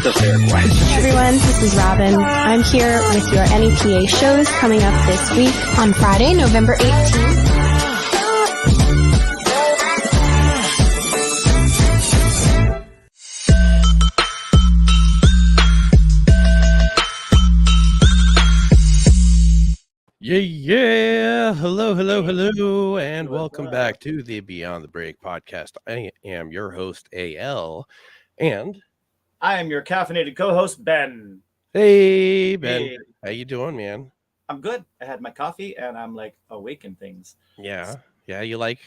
Hey everyone, this is Robin. I'm here with your NEPA shows coming up this week on Friday, November 18th. Yeah. Hello, and welcome back to the Beyond the Break podcast. I am your host, AL, and I am your caffeinated co-host, Ben. hey, Ben. Hey. How you doing, man? I'm good. I had my coffee, and I'm like awake in things. Yeah. You like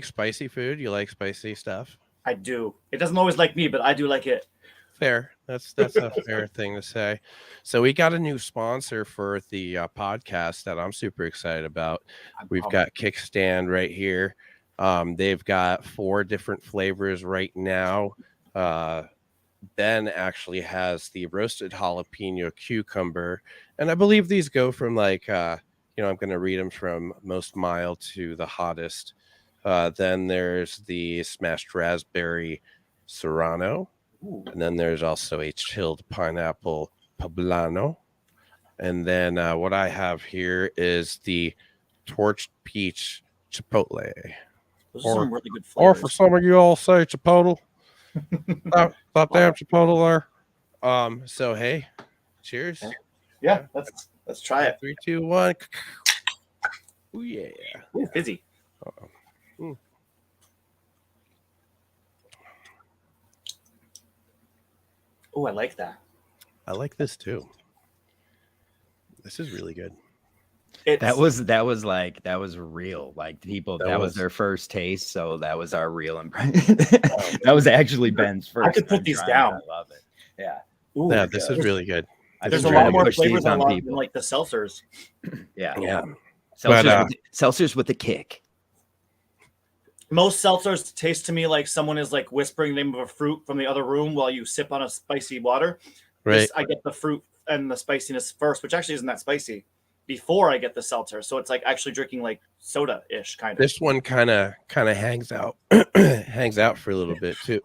spicy food? You like spicy stuff? I do. It doesn't always like me, but I do like it. Fair. That's a fair thing to say. So we got a new sponsor for the podcast that I'm super excited about. We've got Kickstand right here. They've got 4 different flavors right now. Ben actually has the roasted jalapeno cucumber, and I believe these go from like I'm going to read them from most mild to the hottest. Then there's the smashed raspberry serrano. Ooh. And then there's also a chilled pineapple poblano. And then what I have here is the torched peach chipotle. Those are some really good flavors. Or for some of you all say chipotle. That damn chipotle there. So hey, cheers. Yeah, let's try it. 3, 2, 1. Oh yeah. Ooh, fizzy. Oh, I like that. I like this too. This is really good. That was real. Like people, that was their first taste, so that was our real impression. That was actually Ben's first. I could put these down. I love it. Yeah. Ooh, Yeah, this is really good. There's a lot more flavors on than like the seltzers. Yeah. But, Seltzers with a kick. Most seltzers taste to me like someone is like whispering the name of a fruit from the other room while you sip on a spicy water. Right. I get the fruit and the spiciness first, which actually isn't that spicy, before I get the seltzer. So it's like actually drinking like soda-ish kind of. This one kind of hangs out for a little bit too.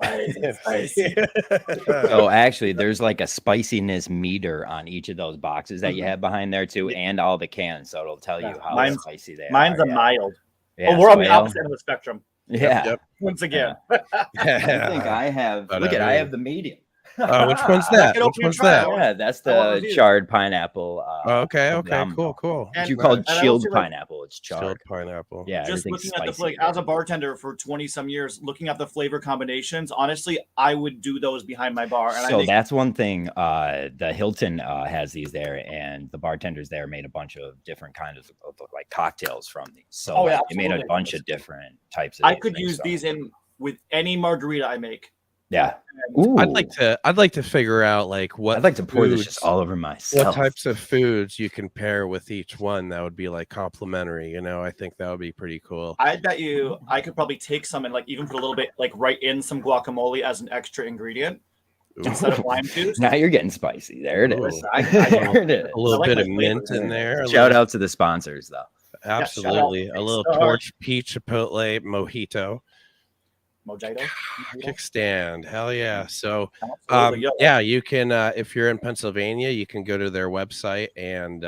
So actually, there's like a spiciness meter on each of those boxes that you have behind there too, and all the cans, so it'll tell you how spicy they are. Mine's a mild. Yeah, we're on the opposite end of the spectrum. Yeah. Yep. Once again. I think I have. But, look at I have the medium. Which one's that? Which one's that? Yeah, that's the charred pineapple. Okay, cool. What you call chilled pineapple? It's charred. Chilled pineapple. Yeah, just looking at the as a bartender for 20 some years, looking at the flavor combinations, honestly, I would do those behind my bar. And so that's one thing. The Hilton has these there, and the bartenders there made a bunch of different kinds of like cocktails from these. So they made a bunch of different types of. I could use these in with any margarita I make. Yeah. Ooh. I'd like to figure out like what I'd like to pour this just all over myself. What types of foods you can pair with each one that would be like complimentary, I think that would be pretty cool. I bet you I could probably take some and like even put a little bit like right in some guacamole as an extra ingredient. Instead of lime juice. Now you're getting spicy. There it is. There it is. A little bit of mint in there. Shout out to the sponsors though. Absolutely. A little torch peach chipotle mojito. Mojito. Kickstand. Hell yeah. So you can if you're in Pennsylvania, you can go to their website, and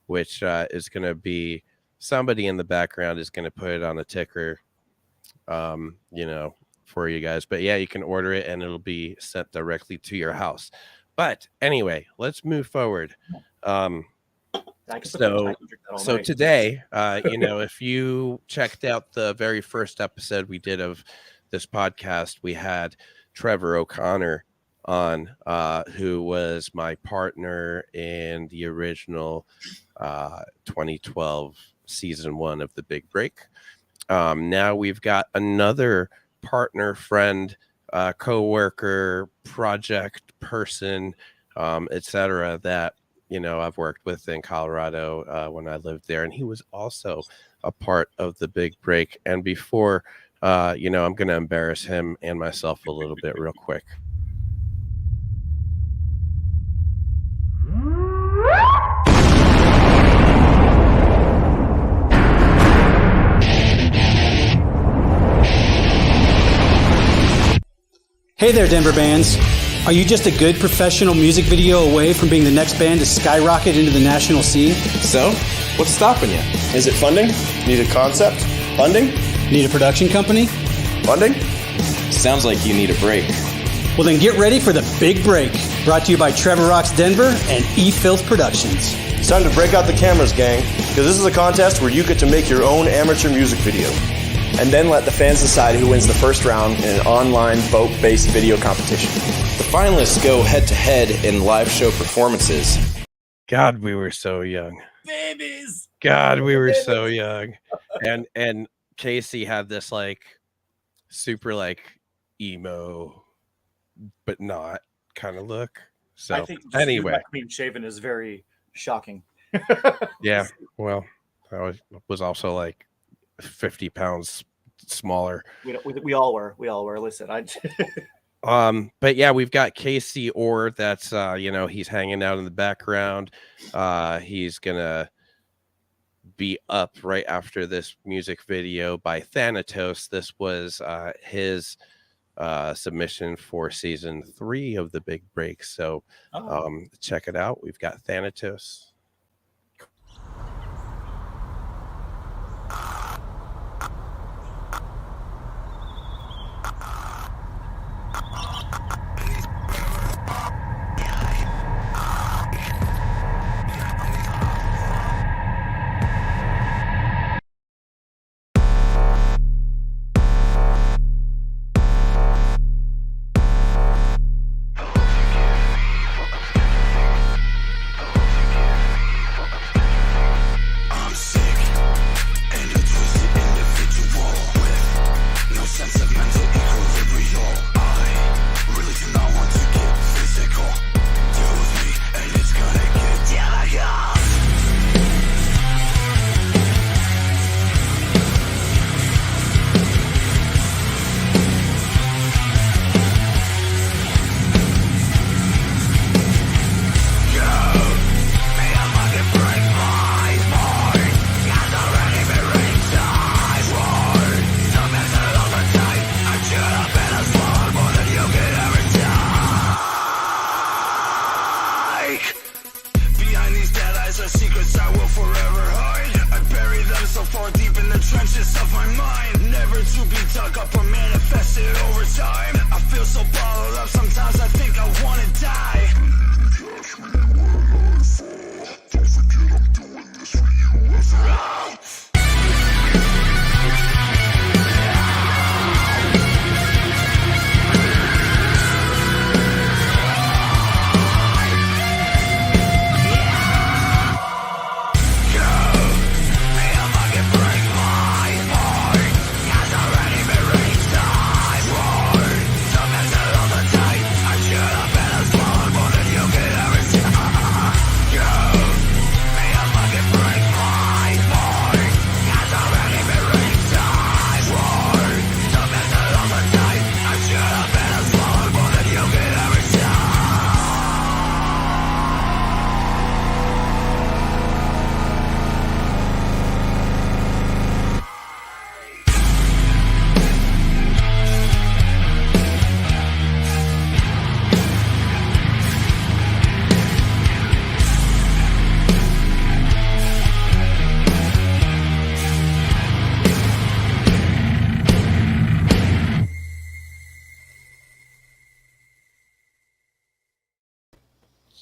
which is going to be somebody in the background is going to put it on a ticker for you guys. But yeah, you can order it and it'll be sent directly to your house. But anyway, let's move forward. So today, if you checked out the very first episode we did of this podcast, we had Trevor O'Connor on, who was my partner in the original 2012 season 1 of The Big Break. Now we've got another partner, friend, co-worker, project person, etc. that I've worked with in Colorado when I lived there, and he was also a part of The Big Break. And before I'm going to embarrass him and myself a little bit real quick. Hey there, Denver bands. Are you just a good professional music video away from being the next band to skyrocket into the national scene? So, what's stopping you? Is it funding? Need a concept? Funding? Need a production company? Funding? Sounds like you need a break. Well, then get ready for the big break. Brought to you by Trevor Rocks Denver and E-Filth Productions. It's time to break out the cameras, gang, because this is a contest where you get to make your own amateur music video. And then let the fans decide who wins the first round in an online vote-based video competition. The finalists go head-to-head in live show performances. God, we were so young. Babies. God, we were so young. And Kasey had this like super like emo, but not kind of look. So I think anyway, clean shaven is very shocking. yeah. Well, I was also like 50 pounds smaller. We all were. Listen, but yeah, we've got Kasey Orr. That's he's hanging out in the background. He's gonna be up right after this music video by Thanatos. This was his submission for season 3 of the Big Break. So check it out. We've got Thanatos.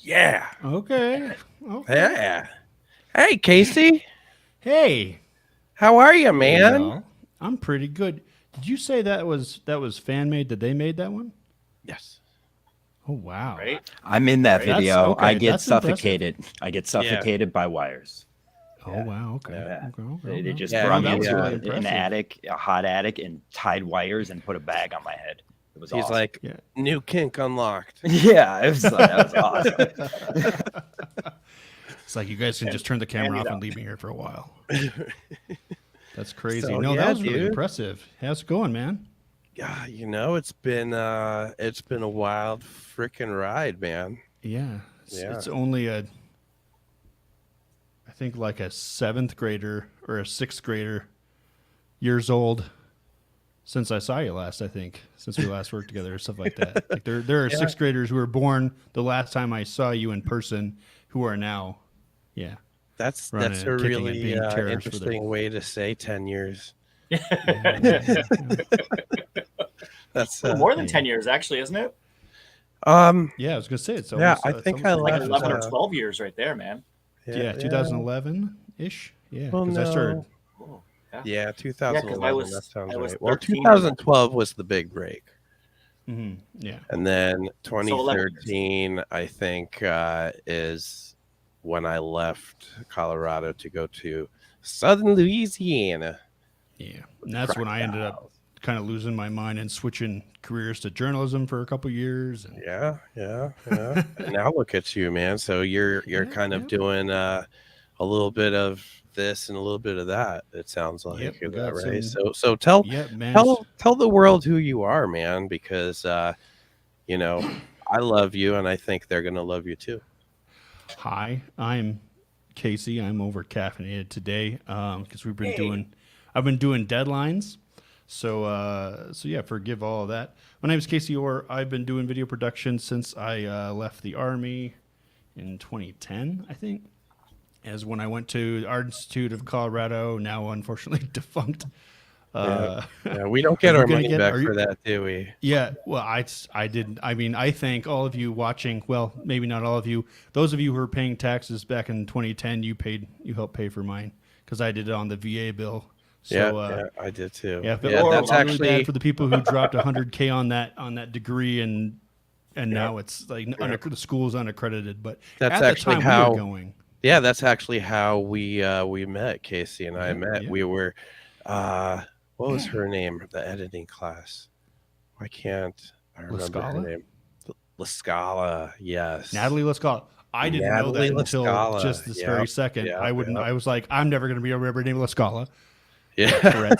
Yeah. Okay. Yeah. Hey, Kasey. Hey. How are you, man? Well, I'm pretty good. Did you say that was fan made? That they made that one? Yes. Oh wow. Right? I'm in that video. Okay, I get that's suffocated. I get suffocated by wires. Oh wow. Okay. Yeah. Okay. They just Yeah, brought me that was into really an impressive. attic, a hot attic, and tied wires and put a bag on my head. It was He's awesome. like, Yeah. new kink unlocked. Yeah, that was awesome. It's like you guys can just turn the camera off and leave me here for a while. That's crazy. So, No, yeah, that was really dude. impressive. How's it going, man? Yeah, it's been a wild freaking ride, man. Yeah. Yeah. It's only I think like a 7th grader or a 6th grader years old since I saw you last. I think since we last worked together, or stuff like that. Like there are sixth graders who were born the last time I saw you in person, who are now, That's running a and kicking and really being terrorists for interesting way to say 10 years. That's more than 10 years, actually, isn't it? Yeah, I was gonna say it's almost, I think I Like left 11 or 12 years right there, man. Yeah, 2011 ish. Yeah, Well, because I started. Yeah, 2011. That sounds right. Well, 13. 2012 was the big break. Yeah, And then 2013, I think, is when I left Colorado to go to Southern Louisiana. Yeah, and that's when I ended up kind of losing my mind and switching careers to journalism for a couple years. And Yeah. And now look at you, man. So you're kind of doing a little bit of this and a little bit of that. It sounds like, Yep, we is that got right? some- So tell man. tell the world who you are, man, because you know, I love you, and I think they're gonna love you too. Hi, I'm Kasey. I'm over caffeinated today because I've been doing deadlines. So yeah, forgive all of that. My name is Kasey Orr. I've been doing video production since I left the Army in 2010, I think, as when I went to the Art Institute of Colorado, now unfortunately defunct. Yeah, we don't get our money back for that, do we? Yeah, well, I didn't. I mean, I thank all of you watching. Well, maybe not all of you. Those of you who were paying taxes back in 2010, you helped pay for mine because I did it on the VA bill. So, I did too. Yeah, that's really actually bad for the people who dropped $100K on that degree, and now it's like the school is unaccredited. But that's at actually the time how we were going. Yeah, that's actually how we met. Kasey and I met. Yeah. We were what was her name? The editing class. Why can't I remember her name? La Scala, yes. Natalie La Scala. I didn't know that until just this very second. I was like, I'm never going to be able to remember the name of La Scala. Yeah.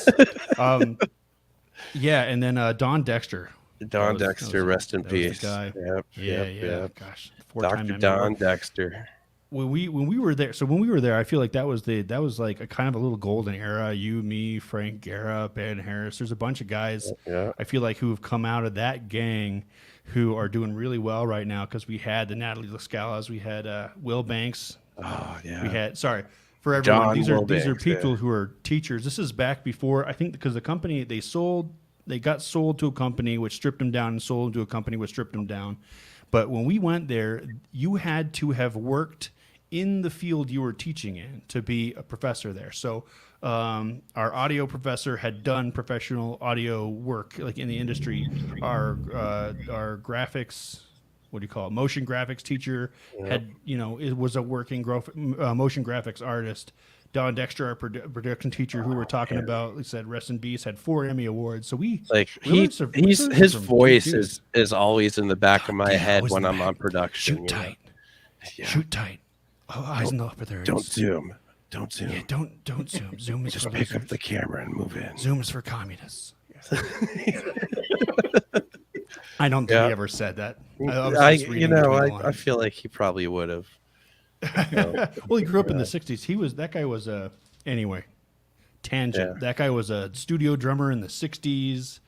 Yeah, and then Don Dexter. Don Dexter, rest in peace. Guy. Yep. Gosh, Dr. Don Dexter. When we were there, I feel like that was like a kind of a little golden era. You, me, Frank Guerra, Ben Harris. There's a bunch of guys. I feel like who have come out of that gang who are doing really well right now because we had the Natalie La Scalas, we had Will Banks. Oh yeah. We had for everyone. John These are people who are teachers. This is back before, I think, because the company they got sold to a company which stripped them down and sold them to a company which stripped them down. But when we went there, you had to have worked in the field you were teaching in to be a professor there. So our audio professor had done professional audio work, like in the industry. Our graphics, what do you call it? Motion graphics teacher had, it was a working motion graphics artist. Don Dexter, our production teacher, who we're talking about, he said, rest in peace, had 4 Emmy awards. So his voice is always in the back of my head when I'm on production. Shoot tight. Shoot tight. Oh, eyes in the upper there. Don't zoom. Yeah, don't zoom. Zoom is just pick up the camera and move in. Zoom is for communists. I don't think he ever said that. I feel like he probably would have. Well, he grew up in the 60s. That guy was anyway, tangent. That guy was a studio drummer in the 60s.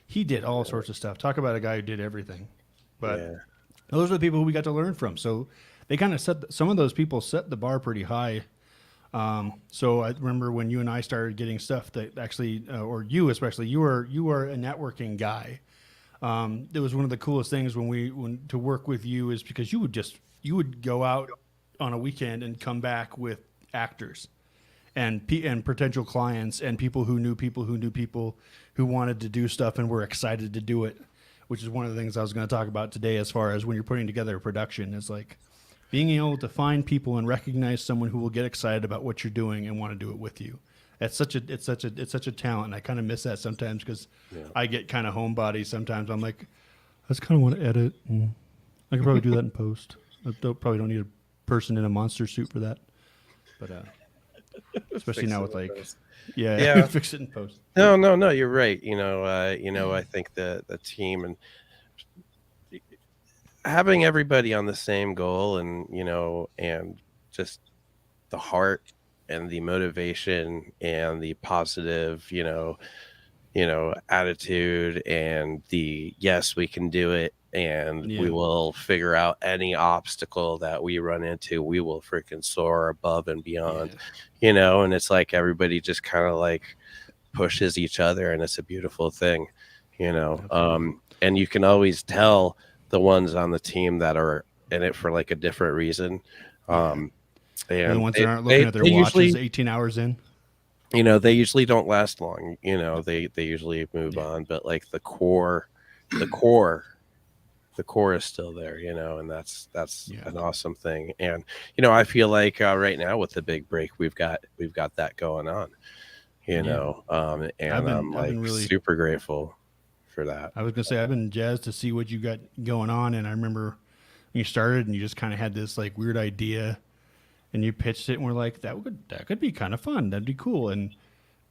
He did all sorts of stuff. Talk about a guy who did everything. But those are the people who we got to learn from. So they kind of some of those people set the bar pretty high. So I remember when you and I started getting stuff that actually, or you especially, you are a networking guy. It was one of the coolest things when to work with you is because you would go out on a weekend and come back with actors and potential clients and people who knew people who wanted to do stuff and were excited to do it, which is one of the things I was going to talk about today as far as when you're putting together a production. It's like being able to find people and recognize someone who will get excited about what you're doing and want to do it with you. It's such a talent. And I kind of miss that sometimes because I get kind of homebody sometimes. I'm like, I just kind of want to edit. And I could probably do that in post. I probably don't need a person in a monster suit for that. But especially now with like, fix it in post. No, you're right. I think the team and having everybody on the same goal and just the heart and the motivation and the positive, attitude and the yes, we can do it, and we will figure out any obstacle that we run into. We will freaking soar above and beyond, and it's like everybody just kind of like pushes each other, and it's a beautiful thing, and you can always tell the ones on the team that are in it for like a different reason. And the ones that aren't looking at their watches 18 hours in. They usually don't last long. They usually move on, but like the core is still there, and that's an awesome thing. And I feel like right now with the big break, we've got that going on, and I'm like really super grateful for that. I was gonna say I've been jazzed to see what you got going on, and I remember when you started and you just kind of had this like weird idea. And you pitched it, and we're like, that could be kind of fun. That'd be cool. And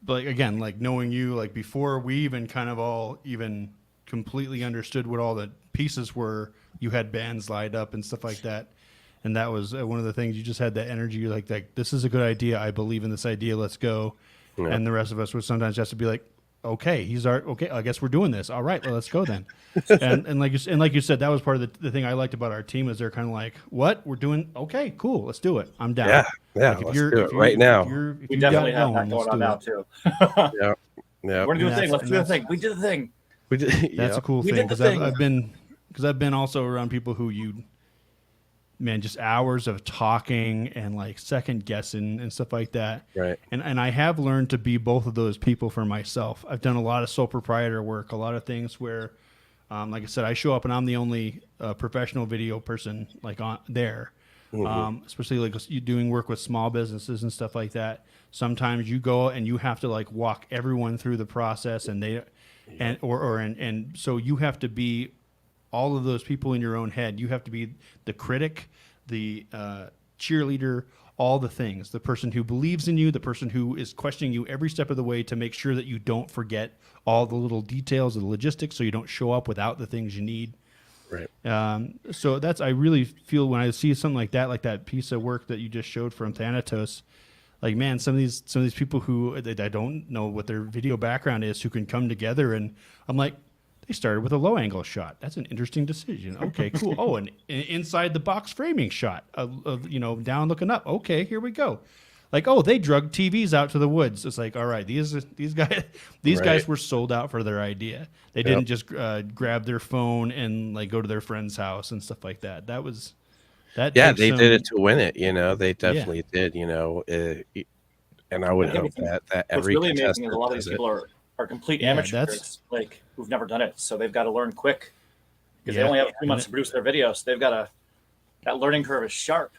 like again, like knowing you, like before we even kind of all even completely understood what all the pieces were, you had bands lined up and stuff like that. And that was one of the things. You just had that energy. You're like, this is a good idea. I believe in this idea. Let's go. Yeah. And the rest of us would sometimes just be like, okay, okay. I guess we're doing this. All right, well, let's go then. and like you said, that was part of the thing I liked about our team is they're kind of like, what we're doing? Okay, cool, let's do it. I'm down. Yeah, like let's do it right now. We definitely have that going on now too. Yeah. We're gonna do a thing. Let's do the thing. We did the thing. We did. That's a cool thing because I've been also around people who just hours of talking and like second guessing and stuff like that. Right. And I have learned to be both of those people for myself. I've done a lot of sole proprietor work, a lot of things where, like I said, I show up and I'm the only professional video person like on there. Mm-hmm. Especially like you doing work with small businesses and stuff like that. Sometimes you go and you have to like walk everyone through the process and so you have to be all of those people in your own head. You have to be the critic, the cheerleader, all the things, the person who believes in you, the person who is questioning you every step of the way to make sure that you don't forget all the little details of the logistics so you don't show up without the things you need. Right. So I really feel when I see something like that piece of work that you just showed from Thanatos, like, man, some of these people who I don't know what their video background is, who can come together, and I'm like, they started with a low angle shot. That's an interesting decision. Okay, cool. Oh, an inside the box framing shot of down looking up. Okay, here we go. Like, oh, they drug TVs out to the woods. It's like, all right, these guys were sold out for their idea. They didn't just grab their phone and like go to their friend's house and stuff like that. That was that. Yeah, they did it to win it. They definitely did. And I would hope that every what's really amazing is a lot of these people are complete amateurs, like who've never done it, so they've got to learn quick because they only have 3 months to produce their videos. They've got that learning curve is sharp.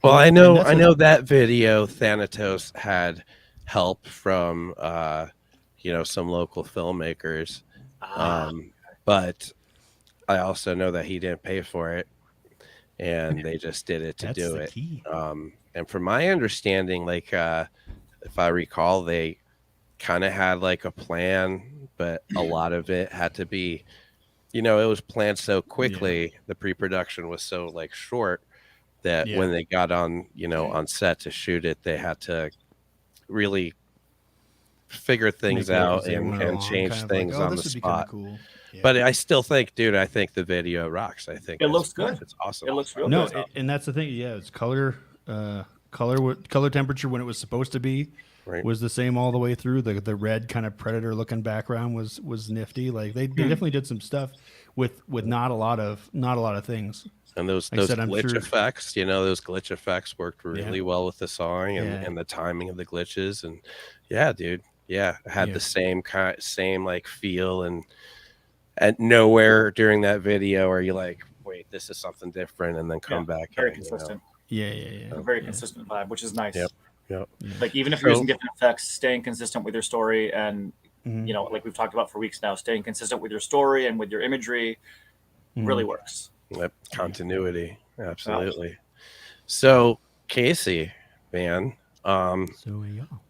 Well, I know that video Thanatos had help from some local filmmakers, but I also know that he didn't pay for it, and they just did it to do it. Key. And from my understanding, like if I recall, they kind of had like a plan, but a lot of it had to be, it was planned so quickly. Yeah. The pre-production was so like short that when they got on, on set to shoot it, they had to really figure things out and change things on the spot. Cool. Yeah. But I still think, dude, the video rocks. I think it looks good. It's awesome. It looks real good. No, and that's the thing. Yeah, it's color temperature when it was supposed to be. Right. Was the same all the way through. The red kind of predator looking background was nifty. Like they definitely did some stuff with not a lot of things. And those glitch effects, those glitch effects worked really well with the song and the timing of the glitches. And dude, it had the same like feel. And at nowhere during that video are you like, wait, this is something different, and then come back. Very consistent. A very consistent vibe, which is nice. Yep. Like even if you're using different effects, staying consistent with your story, and like we've talked about for weeks now, staying consistent with your story and with your imagery really works. Yep. Continuity, absolutely. So Kasey, man,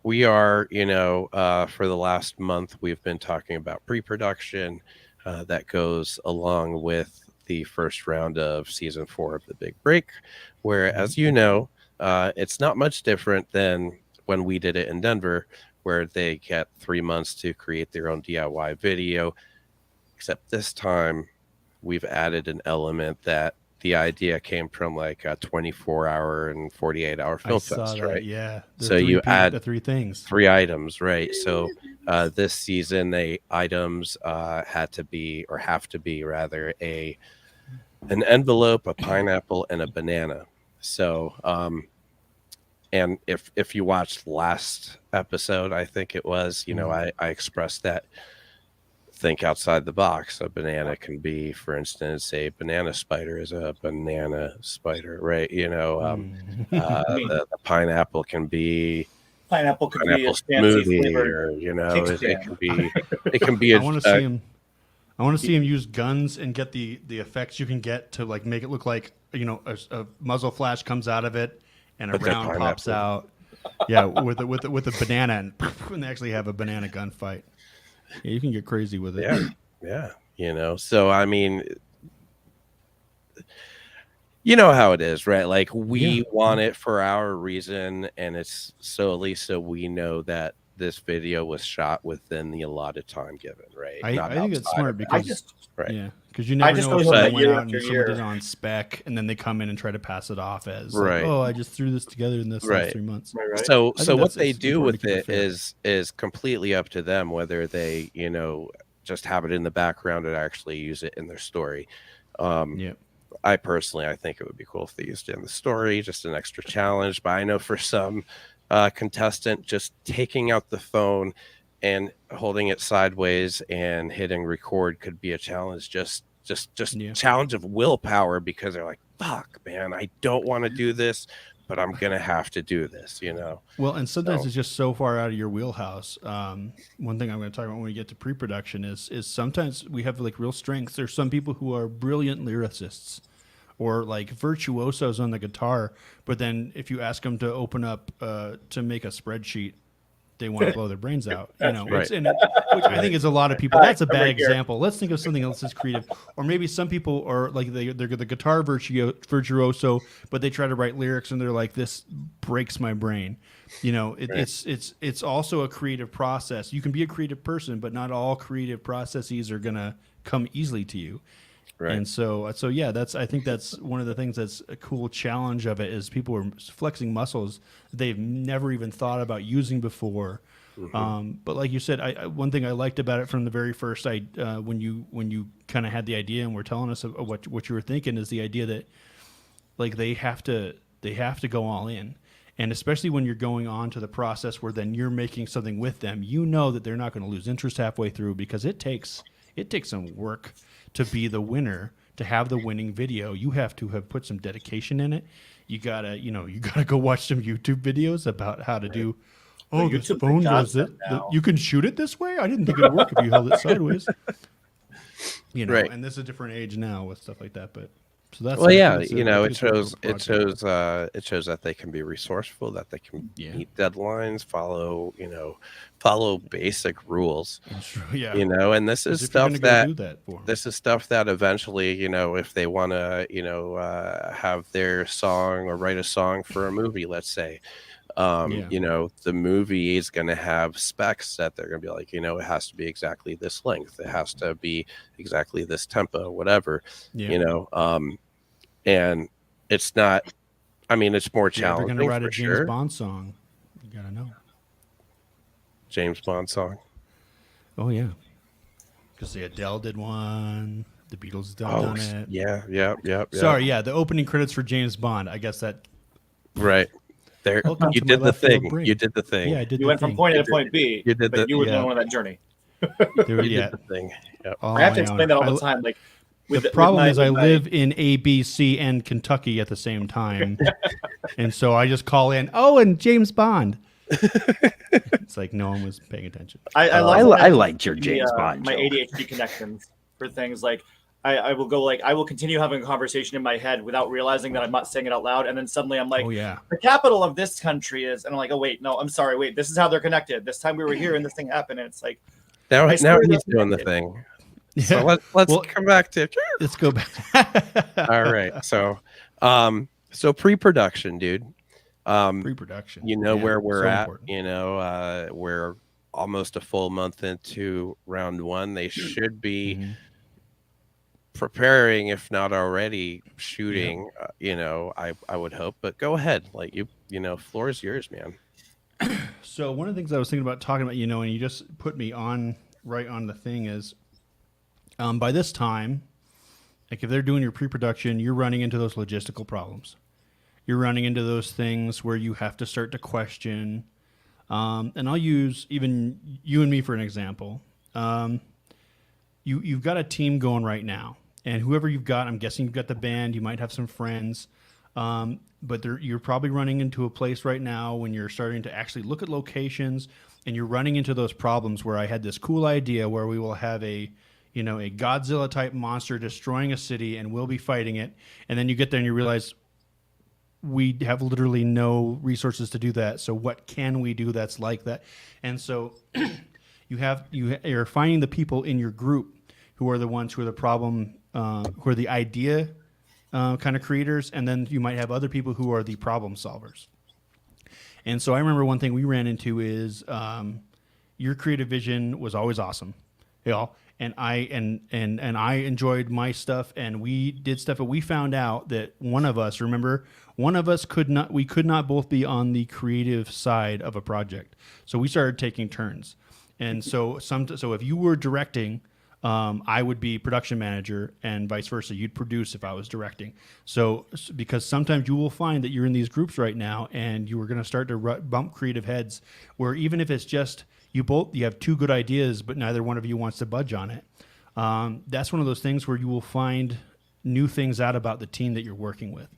we are, for the last month we've been talking about pre-production that goes along with the first round of season 4 of The Big Break, where, as it's not much different than when we did it in Denver, where they get 3 months to create their own DIY video. Except this time, we've added an element that the idea came from like a 24-hour and 48-hour film fest, right? Yeah. So you add the 3 things, 3 items, right? So this season, the items have to be rather an envelope, a pineapple, and a banana. So and if you watched last episode, I think it was, I expressed that. Think outside the box. A banana can be, for instance, a banana spider is a banana spider, right? The pineapple can be a fancy smoothie, flavored, it can be. I want to see him use guns and get the effects you can get to like make it look like a muzzle flash comes out of it and a round pops out. Yeah, with a banana and they actually have a banana gunfight. Yeah, you can get crazy with it. Yeah. So I mean, you know how it is, right? Like we want it for our reason, and it's so at least so we know that this video was shot within the allotted time given, right? I think it's smart because because you I never just know if know someone that went out and someone did it on spec, and then they come in and try to pass it off as like, oh, I just threw this together in this last 3 months. Right. So what they do with it is completely up to them, whether they just have it in the background or actually use it in their story. I think it would be cool if they used it in the story, just an extra challenge. But I know for some contestant, just taking out the phone and holding it sideways and hitting record could be a challenge. Just challenge of willpower, because they're like, fuck, man, I don't want to do this, but I'm gonna have to do this, Well, and sometimes it's just so far out of your wheelhouse. One thing I'm going to talk about when we get to pre-production is sometimes we have like real strengths. There's some people who are brilliant lyricists or like virtuosos on the guitar, but then if you ask them to open up to make a spreadsheet, they want to blow their brains out. Which I think is a lot of people. That's a bad example. Let's think of something else that's creative. Or maybe some people are like they're the guitar virtuoso, but they try to write lyrics and they're like, this breaks my brain. It's also a creative process. You can be a creative person, but not all creative processes are gonna come easily to you. Right. And so yeah, I think that's one of the things that's a cool challenge of it is people are flexing muscles they've never even thought about using before. Mm-hmm. But like you said, one thing I liked about it from the very first, when you kind of had the idea and were telling us what you were thinking, is the idea that like they have to go all in. And especially when you're going on to the process where then you're making something with them, that they're not going to lose interest halfway through, because it takes some work to be the winner, to have the winning video. You have to have put some dedication in it. You gotta go watch some YouTube videos about how to do. Oh, this phone does it. You can shoot it this way. I didn't think it would work if you held it sideways. And this is a different age now with stuff like that. But so that's it shows that they can be resourceful, that they can meet deadlines, follow basic rules. And this is stuff that eventually, if they want to, have their song or write a song for a movie, let's say, the movie is going to have specs that they're going to be like, it has to be exactly this length. It has to be exactly this tempo, whatever, and it's not, it's more challenging. They're going to write a James Bond song. You got to know. James Bond song. Oh, yeah. Because the Adele did one. The Beatles done it. Yeah. Sorry, the opening credits for James Bond. I guess that. Right. There, you did the thing. You did the thing. Yeah, I did. You went from point A to point B. You did you were on that journey. You did the thing. Yep. I have to explain that all the time. Like, the problem is I live in A, B, C, and Kentucky at the same time, and so I just call in. Oh, and James Bond. It's like no one was paying attention. I liked your James Bond. My ADHD connections for things like I will continue having a conversation in my head without realizing that I'm not saying it out loud, and then suddenly I'm like, the capital of this country is, and I'm like, oh wait, no, I'm sorry, wait, this is how they're connected. This time we were here and this thing happened, and it's like now he's doing the thing. So let's come back to. Let's go back. All right, so pre-production, dude. Pre-production. You know where we're so at. important. You know, we're almost a full month into round one. They should be preparing, if not already shooting. You know, I would hope. But go ahead, like you know, floor is yours, man. So one of the things I was thinking about talking about, you know, and you just put me on right on the thing is, by this time, like if they're doing your pre-production, you're running into those logistical problems. You're running into those things where you have to start to question. And I'll use even you and me for an example. You've got a team going right now, and whoever you've got, I'm guessing you've got the band. You might have some friends, but you're probably running into a place right now when you're starting to actually look at locations, and you're running into those problems where I had this cool idea where we will have a Godzilla type monster destroying a city, and we'll be fighting it. And then you get there and you realize we have literally no resources to do that. So what can we do that's like that? And so you're finding the people in your group who are the ones who are the problem, who are the idea kind of creators, and then you might have other people who are the problem solvers. And so I remember one thing we ran into is your creative vision was always awesome, you know, and I enjoyed my stuff, and we did stuff, but we found out that one of us could not both be on the creative side of a project. So we started taking turns. And so if you were directing, I would be production manager, and vice versa. You'd produce if I was directing. So because sometimes you will find that you're in these groups right now, and you are going to start to bump creative heads, where even if it's just you have two good ideas, but neither one of you wants to budge on it. That's one of those things where you will find new things out about the team that you're working with.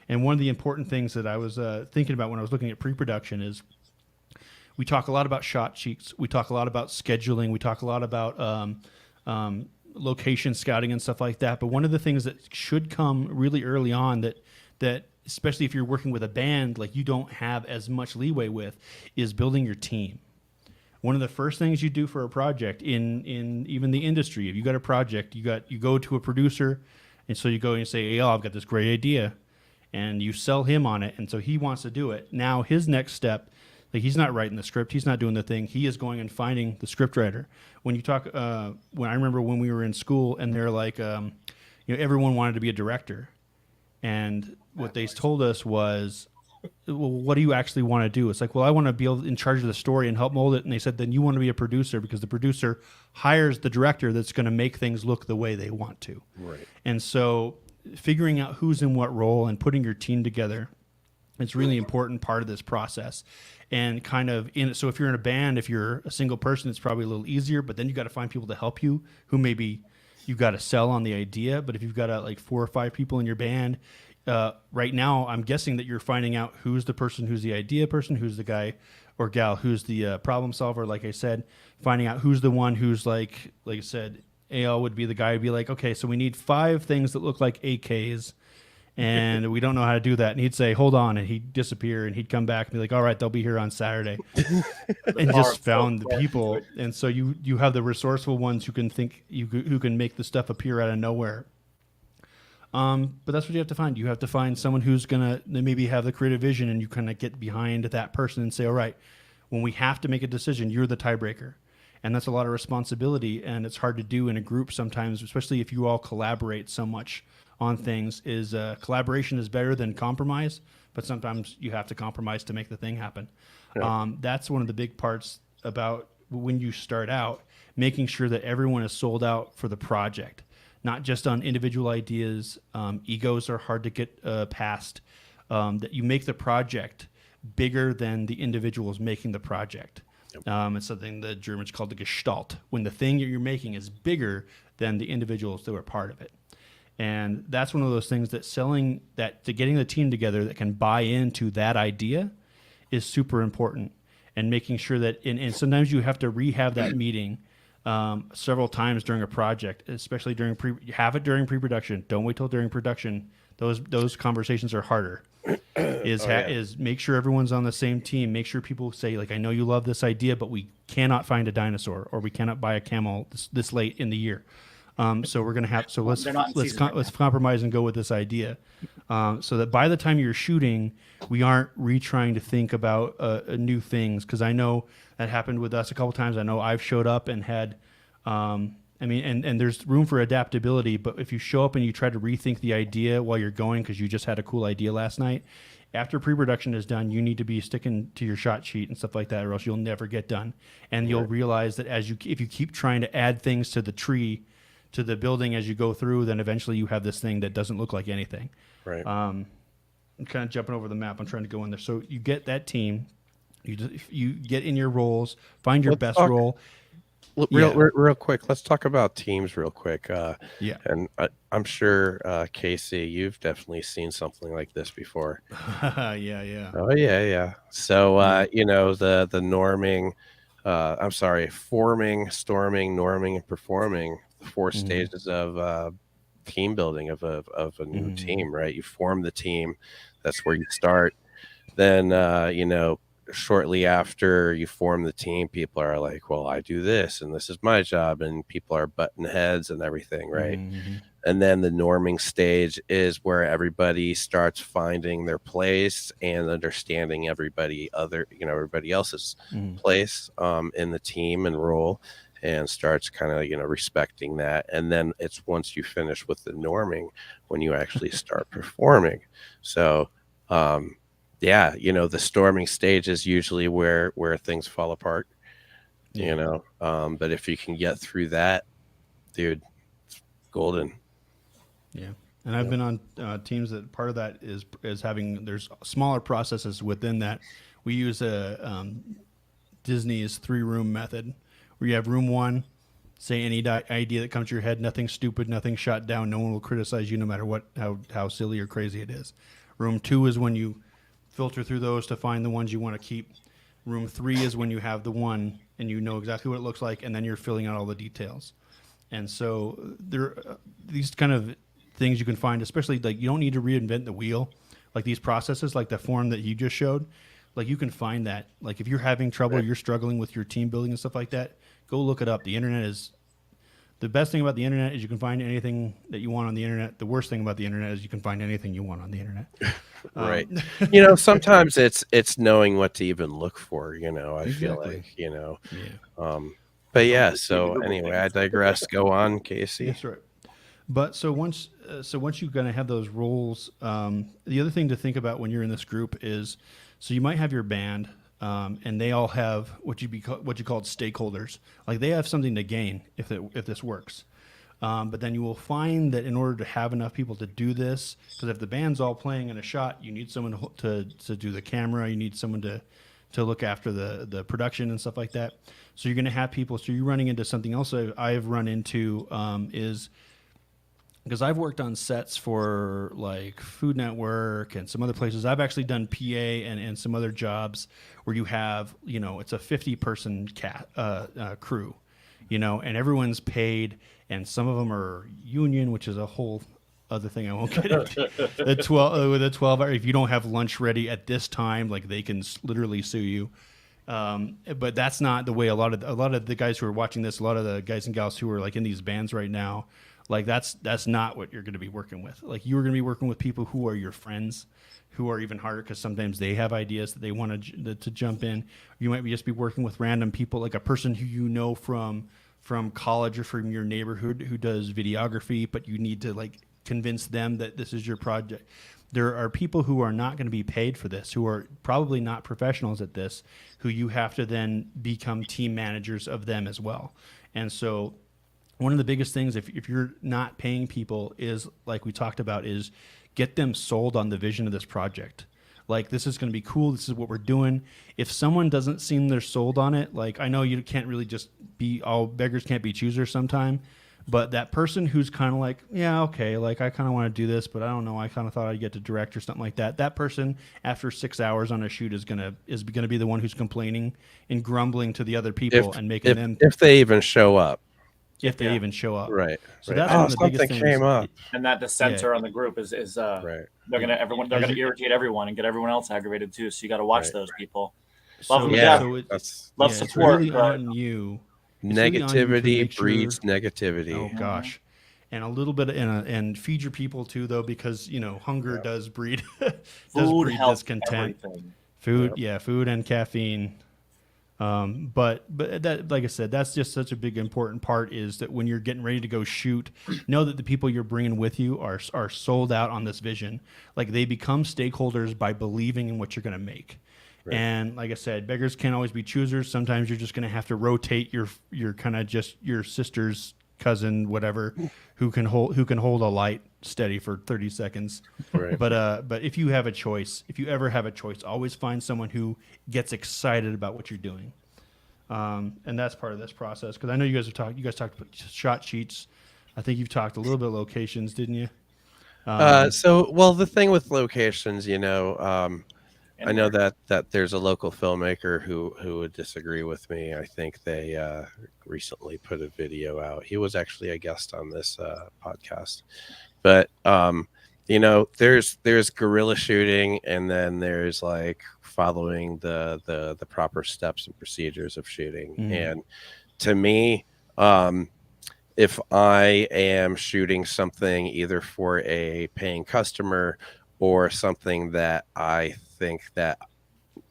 And one of the important things that I was thinking about when I was looking at pre-production is we talk a lot about shot sheets. We talk a lot about scheduling. We talk a lot about location scouting and stuff like that. But one of the things that should come really early on that especially if you're working with a band like you don't have as much leeway with, is building your team. One of the first things you do for a project in even the industry, if you got a project, you go to a producer, and so you go and you say, hey, I've got this great idea, and you sell him on it, and so he wants to do it. Now his next step, like he's not writing the script, he's not doing the thing, he is going and finding the script writer. When you talk, when I remember when we were in school, and they're like, everyone wanted to be a director, and what they told us was, well, what do you actually want to do? It's like, well, I want to be in charge of the story and help mold it. And they said, then you want to be a producer, because the producer hires the director that's going to make things look the way they want to. Right. And so figuring out who's in what role and putting your team together, it's really important part of this process. And kind of so if you're in a band, if you're a single person, it's probably a little easier, but then you got to find people to help you who maybe you've got to sell on the idea. But if you've got like 4 or 5 people in your band, right now, I'm guessing that you're finding out who's the person who's the idea person, who's the guy or gal who's the problem solver. Like I said, finding out who's the one who's like I said, AL would be the guy who'd be like, okay, so we need 5 things that look like AKs, and we don't know how to do that. And he'd say, hold on, and he'd disappear, and he'd come back and be like, all right, they'll be here on Saturday. And just found the people. And so you have the resourceful ones who can make the stuff appear out of nowhere. But that's what you have to find. You have to find someone who's going to maybe have the creative vision, and you kind of get behind that person and say, all right, when we have to make a decision, you're the tiebreaker. And that's a lot of responsibility, and it's hard to do in a group sometimes, especially if you all collaborate so much on things. Collaboration is better than compromise, but sometimes you have to compromise to make the thing happen. Yeah. That's one of the big parts about when you start out, making sure that everyone is sold out for the project. Not just on individual ideas. Egos are hard to get past. That you make the project bigger than the individuals making the project. Yep. It's something the Germans called the Gestalt, when the thing that you're making is bigger than the individuals that were part of it. And that's one of those things that getting the team together that can buy into that idea is super important. And making sure that, and sometimes you have to rehab that meeting several times during a project, especially during during pre-production. Don't wait till during production. Those conversations are harder. Is make sure everyone's on the same team. Make sure people say, like, I know you love this idea, but we cannot find a dinosaur, or we cannot buy a camel this late in the year. So we're gonna have let's They're not in season right let's compromise and go with this idea, so that by the time you're shooting, we aren't retrying to think about new things. Because I know that happened with us a couple times. I know I've showed up and had, and there's room for adaptability. But if you show up and you try to rethink the idea while you're going because you just had a cool idea last night, after pre-production is done, you need to be sticking to your shot sheet and stuff like that, or else you'll never get done. And you'll realize that if you keep trying to add things to the tree, to the building as you go through, then eventually you have this thing that doesn't look like anything. Right. I'm kind of jumping over the map. I'm trying to go in there. So you get that team, you get in your roles, find your best role. Real quick, let's talk about teams real quick. Yeah. And I'm sure, Kasey, you've definitely seen something like this before. Yeah. Oh, yeah. So, the norming, forming, storming, norming, and performing, the 4 stages of team building of a new team, right? You form the team. That's where you start. Then, shortly after you form the team, people are like, well, I do this and this is my job, and people are butting heads and everything, right? And then the norming stage is where everybody starts finding their place and understanding everybody else's place in the team and role, and starts kind of respecting that. And then it's once you finish with the norming when you actually start performing. So the storming stage is usually where things fall apart, but if you can get through that, dude, it's golden. Yeah. And I've been on teams that part of that is having, there's smaller processes within that. We use Disney's 3-room method, where you have room 1, say any idea that comes to your head, nothing stupid, nothing shot down, no one will criticize you no matter how silly or crazy it is. Room 2 is when you filter through those to find the ones you want to keep. Room 3 is when you have the one and you know exactly what it looks like, and then you're filling out all the details. And so there are these kind of things you can find, especially like you don't need to reinvent the wheel. Like these processes, like the form that you just showed, like you can find that. Like if you're having trouble, you're struggling with your team building and stuff like that, go look it up. The internet is the best thing about the internet is you can find anything that you want on the internet. The worst thing about the internet is you can find anything you want on the internet. Right. Sometimes it's knowing what to even look for, I feel like, but yeah. So anyway, I digress. Go on, Kasey. That's right. But so once you're going to have those roles, the other thing to think about when you're in this group is, so you might have your band, and they all have what you call stakeholders. Like they have something to gain if this works. But then you will find that in order to have enough people to do this, because if the band's all playing in a shot, you need someone to do the camera, you need someone to look after the production and stuff like that. So you're going to have people. So you're running into something else I've run into is, because I've worked on sets for like Food Network and some other places. I've actually done PA and some other jobs where you have, it's a 50-person crew, and everyone's paid, and some of them are union, which is a whole other thing I won't get into. With a 12-hour, if you don't have lunch ready at this time, like they can literally sue you. But that's not the way a lot of the guys who are watching this, a lot of the guys and gals who are like in these bands right now, like that's not what you're going to be working with. Like you are going to be working with people who are your friends, who are even harder because sometimes they have ideas that they want to jump in. You might just be working with random people, like a person who you know from college or from your neighborhood who does videography, but you need to like convince them that this is your project. There are people who are not going to be paid for this, who are probably not professionals at this, who you have to then become team managers of them as well. And so one of the biggest things, if you're not paying people, is like we talked about, is get them sold on the vision of this project. Like, this is going to be cool. This is what we're doing. If someone doesn't seem they're sold on it, like, I know you can't really just be all beggars can't be choosers sometime, but that person who's kind of like, yeah, okay, like I kind of want to do this, but I don't know, I kind of thought I'd get to direct or something like that. That person, after 6 hours on a shoot, is gonna be the one who's complaining and grumbling to the other people and making them, if they even show up. If they even show up, right? So that's one of the biggest things. Came up, and that the censor on the group is right. They're gonna irritate everyone and get everyone else aggravated too. So you got to watch those people. Love them, love support. It's really on you. Negativity breeds negativity. Oh gosh. and a little bit and feed your people too, though, because hunger does breed discontent. Everything. Food, food and caffeine. But that, like I said, that's just such a big important part, is that when you're getting ready to go shoot, know that the people you're bringing with you are sold out on this vision. Like, they become stakeholders by believing in what you're going to make. Right. And like I said, beggars can't always be choosers. Sometimes you're just going to have to rotate your kind of just your sister's cousin, whatever, who can hold a light steady for 30 seconds. Right. But if you ever have a choice, always find someone who gets excited about what you're doing. And that's part of this process, because I know you guys talked about shot sheets. I think you've talked a little bit of locations, didn't you? The thing with locations, I know that there's a local filmmaker who would disagree with me. I think they recently put a video out. He was actually a guest on this podcast. But there's guerrilla shooting, and then there's like following the proper steps and procedures of shooting. And to me, if I am shooting something either for a paying customer or something that I think that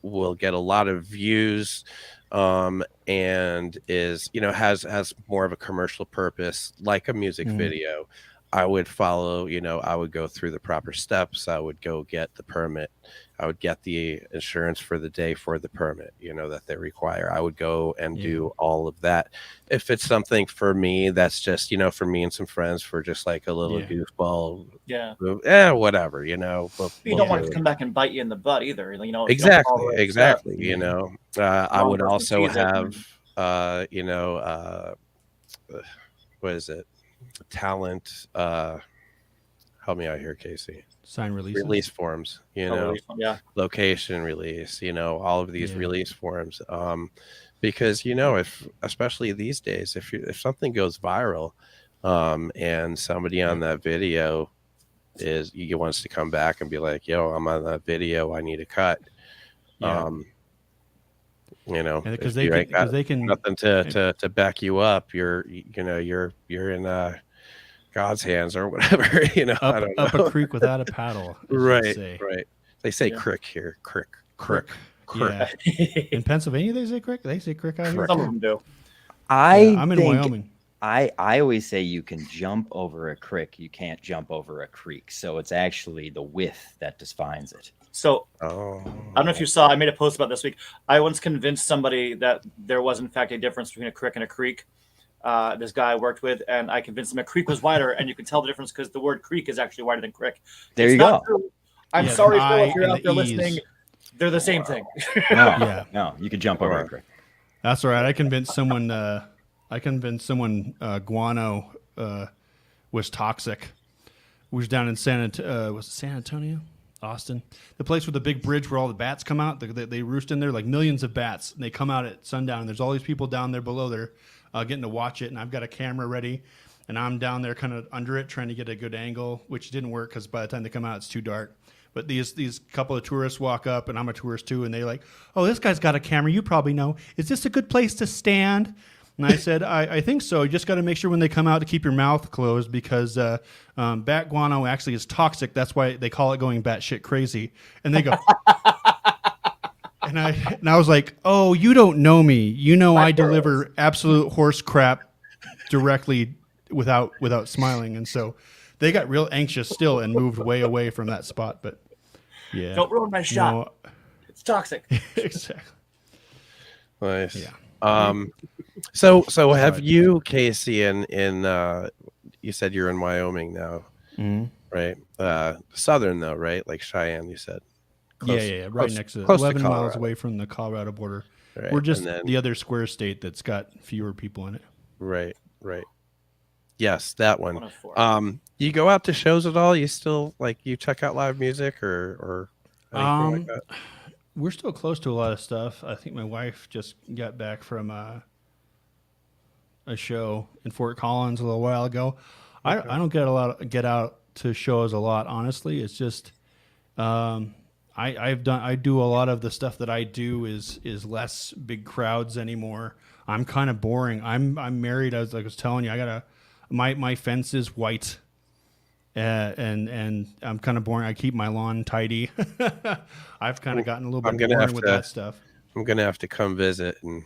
will get a lot of views, and is, has more of a commercial purpose, like a music video, I would follow, I would go through the proper steps. I would go get the permit. I would get the insurance for the day for the permit, that they require. I would go and do all of that. If it's something for me, that's just, for me and some friends, for just like a little goofball. Yeah. Whatever, you don't want it to come back and bite you in the butt either. Exactly. I would also have, what is it? Talent. Help me out here, Kasey. Sign releases. Release forms, location release, all of these release forms. Because, if, especially these days, if something goes viral, and somebody on that video wants to come back and be like, yo, I'm on that video, I need a cut. Because they can nothing to back you up. You're in God's hands or whatever. I don't know. Up a creek without a paddle. Right. They say crick here. Crick. Yeah. In Pennsylvania, they say crick. They say crick out here. Some of them do. I'm in Wyoming. I always say you can jump over a crick. You can't jump over a creek. So it's actually the width that defines it. So I don't know if you saw, I made a post about this week. I once convinced somebody that there was in fact a difference between a crick and a creek. This guy I worked with, and I convinced him a creek was wider, and you can tell the difference because the word creek is actually wider than crick. There you go. True. I'm sorry, Phil, if you're out there listening. They're the same thing. No, you could jump over a creek. That's all right. I convinced someone. Guano was toxic. We was down in San Antonio, Austin, the place with the big bridge where all the bats come out. They roost in there, like millions of bats, and they come out at sundown. And there's all these people down there below there, getting to watch it. And I've got a camera ready, and I'm down there kind of under it, trying to get a good angle, which didn't work because by the time they come out, it's too dark. But these couple of tourists walk up, and I'm a tourist too, and they're like, "Oh, this guy's got a camera. You probably know. Is this a good place to stand?" And I said, I think so. You just got to make sure when they come out to keep your mouth closed, because bat guano actually is toxic. That's why they call it going batshit crazy. And they go, and I was like, "Oh, you don't know me. You know I deliver absolute horse crap directly without smiling." And so they got real anxious still and moved way away from that spot. But yeah, don't ruin my shot. It's toxic. Exactly. Nice. Yeah. So have you, Kasey, in you said you're in Wyoming now, right? Southern though, right? Like Cheyenne, you said. Right next to 11 miles away from the Colorado border. Right. We're just the other square state that's got fewer people in it. Right. Yes, that one. You go out to shows at all? You still you check out live music or anything like that? We're still close to a lot of stuff. I think my wife just got back from a show in Fort Collins a little while ago. Okay. I don't get out to shows a lot, honestly. It's just I do a lot of the stuff that I do is less big crowds anymore. I'm kind of boring. I'm married, as I was telling you. I My fence is white. And I'm kind of boring. I keep my lawn tidy. I've kind of gotten a little bit boring with that stuff. I'm gonna have to come visit and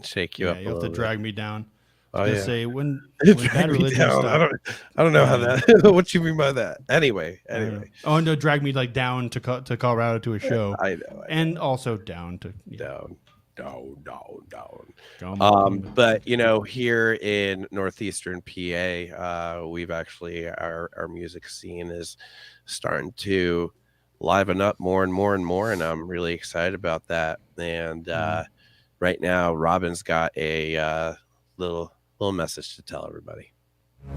shake you up. You have to drag me down. Say when bad religion stuff. I don't know how that. What you mean by that? Anyway. Oh no, drag me like down to Colorado to a show. I know. And also down to down. But here in northeastern PA, we've actually our music scene is starting to liven up more and more and more, and I'm really excited about that. And right now, Robin's got a little message to tell everybody.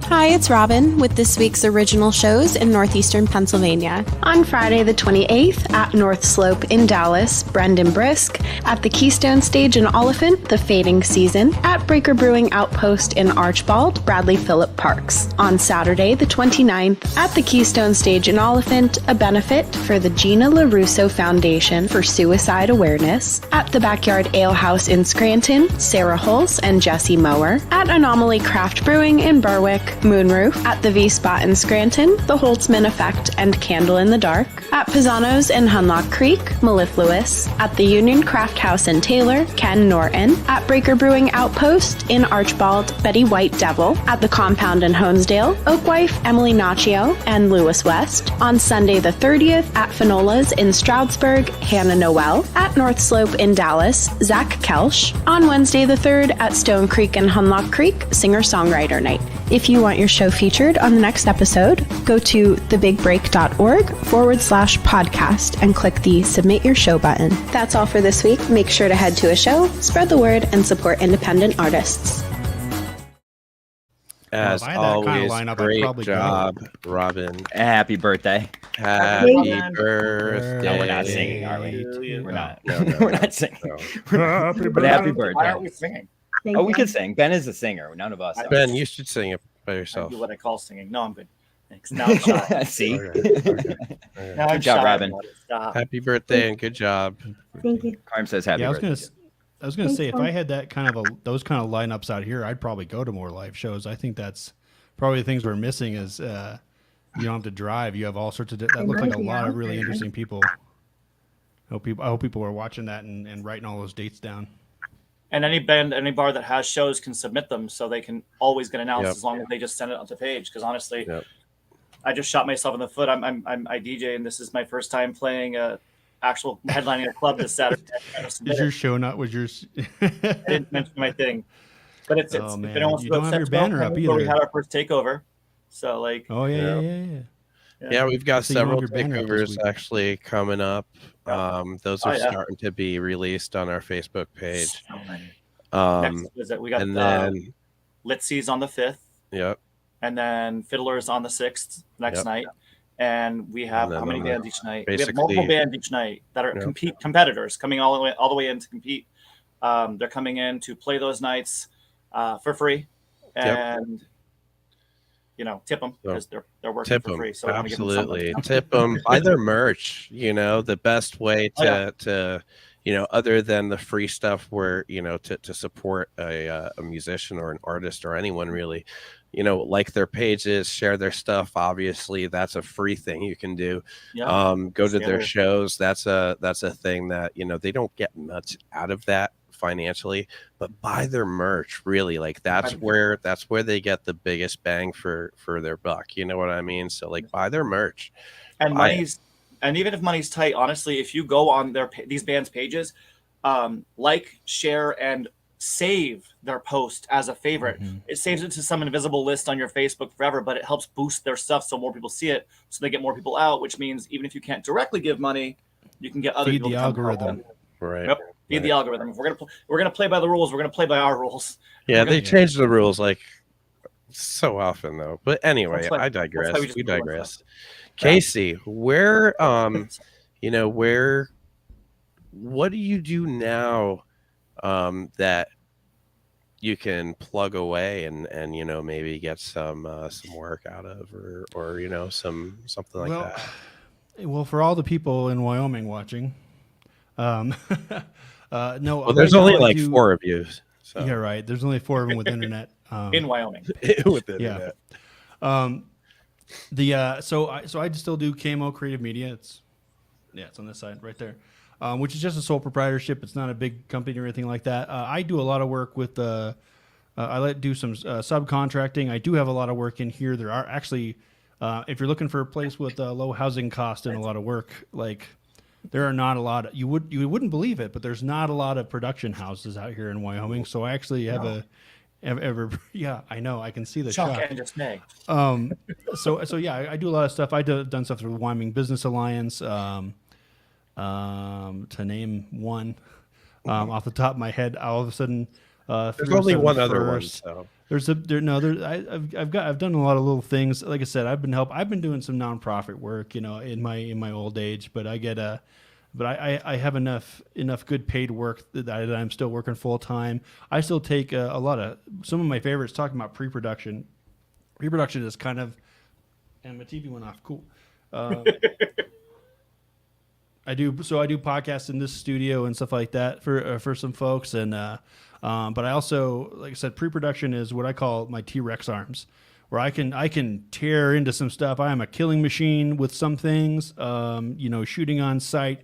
Hi, it's Robin with this week's original shows in northeastern Pennsylvania. On Friday the 28th at North Slope in Dallas, Brendan Brisk. At the Keystone Stage in Oliphant, The Fading Season. At Breaker Brewing Outpost in Archbald, Bradley Phillip Parks. On Saturday the 29th at the Keystone Stage in Oliphant, a benefit for the Gina LaRusso Foundation for Suicide Awareness. At the Backyard Ale House in Scranton, Sarah Hulse and Jesse Mower. At Anomaly Craft Brewing in Berwick, Moonroof. At the V-Spot in Scranton, The Holtzman Effect and Candle in the Dark. At Pisano's in Hunlock Creek, Mellifluous. At the Union Craft House in Taylor, Ken Norton. At Breaker Brewing Outpost in Archbald, Betty White Devil. At the Compound in Honesdale, Oakwife, Emily Nachio and Lewis West. On Sunday the 30th at Finola's in Stroudsburg, Hannah Noel. At North Slope in Dallas, Zach Kelsch. On Wednesday the 3rd at Stone Creek and Hunlock Creek, Singer-Songwriter Night. If you want your show featured on the next episode, go to thebigbreak.org/podcast and click the Submit Your Show button. That's all for this week. Make sure to head to a show, spread the word, and support independent artists. As always, great job, Robin. Happy birthday. Happy birthday. No, we're not singing, are we? We're not. No, we're not singing. No. But happy birthday. Why aren't we singing? We could sing. Ben is a singer. None of us. Ben, you should sing it by yourself. I do what I call singing. No, I'm good. Thanks. Now I'm shy. See? Okay. Now I'm good job, shy. Robin. Happy birthday and good job. Thank you. Carm says happy birthday. I was gonna say, if I had that those kind of lineups out here, I'd probably go to more live shows. I think that's probably the things we're missing is you don't have to drive. You have all sorts of that look like a lot of really interesting people. I hope people are watching that and writing all those dates down. And any band, any bar that has shows can submit them, so they can always get announced as long as they just send it on the page. Because honestly, I just shot myself in the foot. I DJ, and this is my first time playing actual headlining a club this Saturday. Is your show not? Was yours? I didn't mention my thing, but it's if anyone wants you to don't have your banner up either. We had our first takeover, so like. Oh yeah. Yeah, we've got several takeovers actually coming up. Those are starting to be released on our Facebook page. Next visit, we got then Litsy's on the 5th. Yep. And then Fiddlers on the 6th next night. And we have how many bands each night? We have multiple bands each night that are competitors coming all the way in to compete. They're coming in to play those nights for free. And tip them because they're working for free. So absolutely tip them. Buy their merch. The best way to other than the free stuff where to support a musician or an artist or anyone really, like their pages, share their stuff. Obviously, that's a free thing you can do. Go to their shows. That's a thing that they don't get much out of that financially, but buy their merch. Really, like that's where they get the biggest bang for their buck. You know what I mean? So like buy their merch. And even if money's tight, honestly, if you go on these bands' pages, share, and save their post as a favorite. It saves it to some invisible list on your Facebook forever, but it helps boost their stuff so more people see it, so they get more people out. Which means even if you can't directly give money, you can get other people. Feed the algorithm. Right. Yep. Feed the algorithm. If we're gonna play by the rules, we're gonna play by our rules. Yeah, they change the rules like so often though. But anyway, I digress. We digress. Kasey, what do you do now that you can plug away and maybe get some work out of or something like that? Well, for all the people in Wyoming watching, no. Well, there's only like 4 of you. So. Yeah, right. There's only 4 of them with internet. in Wyoming. With the Yeah. internet. So I still do KMO Creative Media. It's on this side right there, which is just a sole proprietorship. It's not a big company or anything like that. I do a lot of work with I do some subcontracting. I do have a lot of work in here. There are actually, if you're looking for a place with low housing cost and a lot of work, like there are not a lot of, you wouldn't believe it, but there's not a lot of production houses out here in Wyoming. So I actually have yeah, I know. I can see the shock. And dismay. So yeah, I do a lot of stuff. Done stuff through the Wyoming Business Alliance, to name one, off the top of my head. All of a sudden, there's only one other one. So. I've done a lot of little things. Like I said, I've been doing some nonprofit work, in my old age. But I have enough good paid work that I'm still working full time. I still take some of my favorites. Talking about pre-production. Pre-production is kind of, and my TV went off. Cool. I do podcasts in this studio and stuff like that for some folks, and but I also, like I said, pre-production is what I call my T-Rex arms, where I can tear into some stuff. I am a killing machine with some things, shooting on site,